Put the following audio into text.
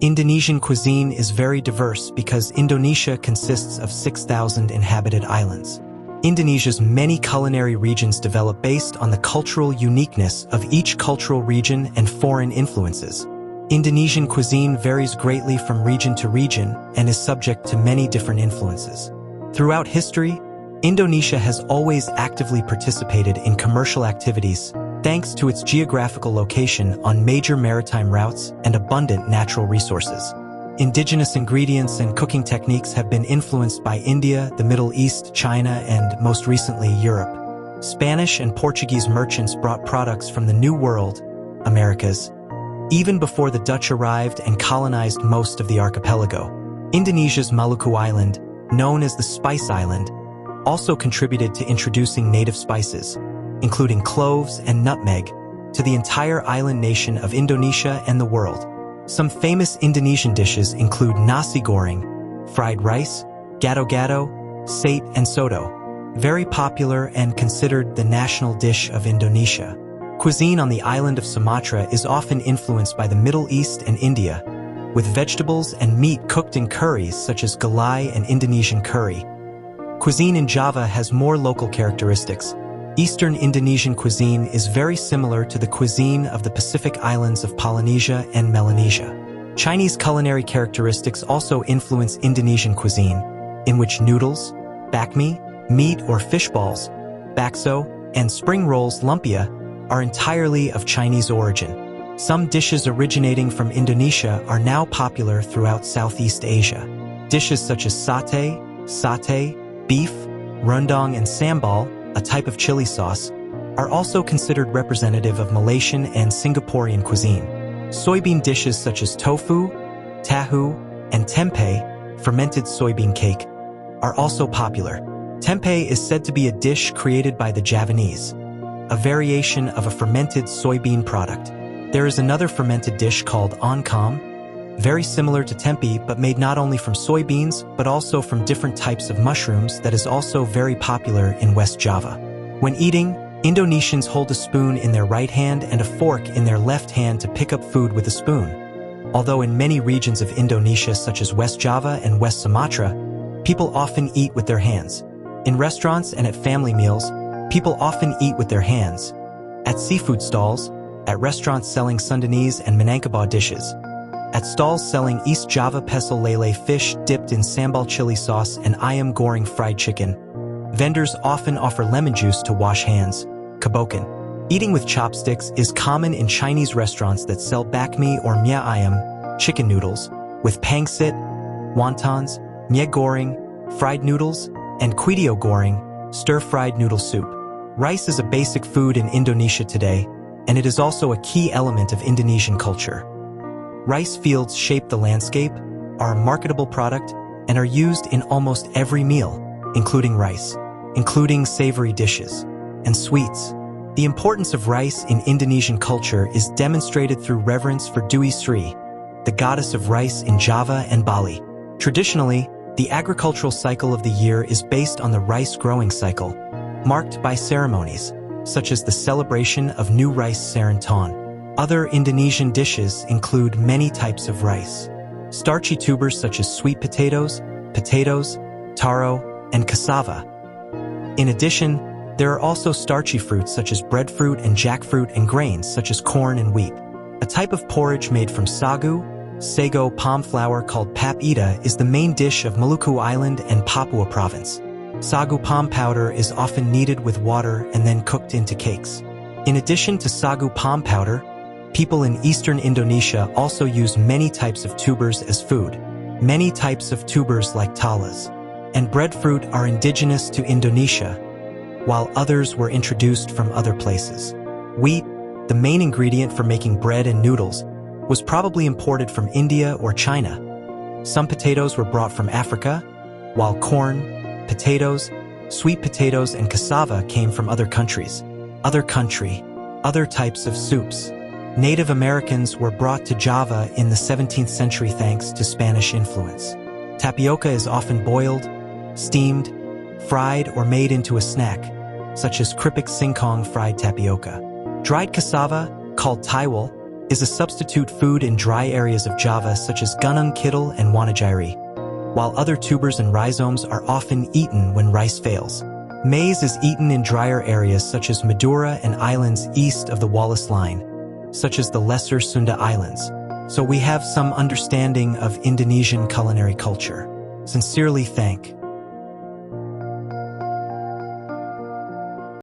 Indonesian cuisine is very diverse because Indonesia consists of 6,000 inhabited islands. Indonesia's many culinary regions develop based on the cultural uniqueness of each cultural region and foreign influences. Indonesian cuisine varies greatly from region to region and is subject to many different influences. Throughout history, Indonesia has always actively participated in commercial activities thanks to its geographical location on major maritime routes and abundant natural resources. Indigenous ingredients and cooking techniques have been influenced by India, the Middle East, China, and most recently Europe. Spanish and Portuguese merchants brought products from the New World, Americas, even before the Dutch arrived and colonized most of the archipelago. Indonesia's Maluku Island, known as the Spice Island, also contributed to introducing native spices, including cloves and nutmeg, to the entire island nation of Indonesia and the world. Some famous Indonesian dishes include nasi goreng, fried rice, gado-gado, sate, and soto, very popular and considered the national dish of Indonesia. Cuisine on the island of Sumatra is often influenced by the Middle East and India, with vegetables and meat cooked in curries such as gulai and Indonesian curry. Cuisine in Java has more local characteristics. Eastern Indonesian cuisine is very similar to the cuisine of the Pacific islands of Polynesia and Melanesia. Chinese culinary characteristics also influence Indonesian cuisine, in which noodles, bakmi, meat or fish balls, bakso, and spring rolls lumpia are entirely of Chinese origin. Some dishes originating from Indonesia are now popular throughout Southeast Asia. Dishes such as satay, beef, rendang, and sambal, a type of chili sauce, are also considered representative of Malaysian and Singaporean cuisine. Soybean dishes such as tofu, tahu, and tempeh, fermented soybean cake, are also popular. Tempeh is said to be a dish created by the Javanese, a variation of a fermented soybean product. There is another fermented dish called oncom, very similar to tempeh but made not only from soybeans but also from different types of mushrooms that is also very popular in West Java. When eating, Indonesians hold a spoon in their right hand and a fork in their left hand to pick up food with a spoon. Although in many regions of Indonesia such as West Java and West Sumatra, people often eat with their hands. In restaurants and at family meals, people often eat with their hands. At seafood stalls, at restaurants selling Sundanese and Minangkabau dishes, at stalls selling East Java pesel lele fish dipped in sambal chili sauce and ayam goreng fried chicken, vendors often offer lemon juice to wash hands, kabokan. Eating with chopsticks is common in Chinese restaurants that sell bakmi or mie ayam, chicken noodles, with pangsit, wontons, mie goreng, fried noodles, and kuidio goreng, stir-fried noodle soup. Rice is a basic food in Indonesia today, and it is also a key element of Indonesian culture. Rice fields shape the landscape, are a marketable product, and are used in almost every meal, including rice, including savory dishes, and sweets. The importance of rice in Indonesian culture is demonstrated through reverence for Dewi Sri, the goddess of rice in Java and Bali. Traditionally, the agricultural cycle of the year is based on the rice growing cycle, marked by ceremonies, such as the celebration of new rice serentan. Other Indonesian dishes include many types of rice. Starchy tubers such as sweet potatoes, taro, and cassava. In addition, there are also starchy fruits such as breadfruit and jackfruit and grains such as corn and wheat. A type of porridge made from sagu, sago palm flour called pap ida is the main dish of Maluku Island and Papua province. Sagu palm powder is often kneaded with water and then cooked into cakes. In addition to sagu palm powder, people in eastern Indonesia also use many types of tubers as food. Many types of tubers like talas and breadfruit are indigenous to Indonesia, while others were introduced from other places. Wheat, the main ingredient for making bread and noodles, was probably imported from India or China. Some potatoes were brought from Africa, while corn, potatoes, sweet potatoes, and cassava came from other countries. Other types of soups. Native Americans were brought to Java in the 17th century thanks to Spanish influence. Tapioca is often boiled, steamed, fried, or made into a snack, such as keripik singkong fried tapioca. Dried cassava, called taiwal, is a substitute food in dry areas of Java such as Gunung Kidul and Wonogiri, while other tubers and rhizomes are often eaten when rice fails. Maize is eaten in drier areas such as Madura and islands east of the Wallace Line, such as the Lesser Sunda Islands. So we have some understanding of Indonesian culinary culture. Sincerely thank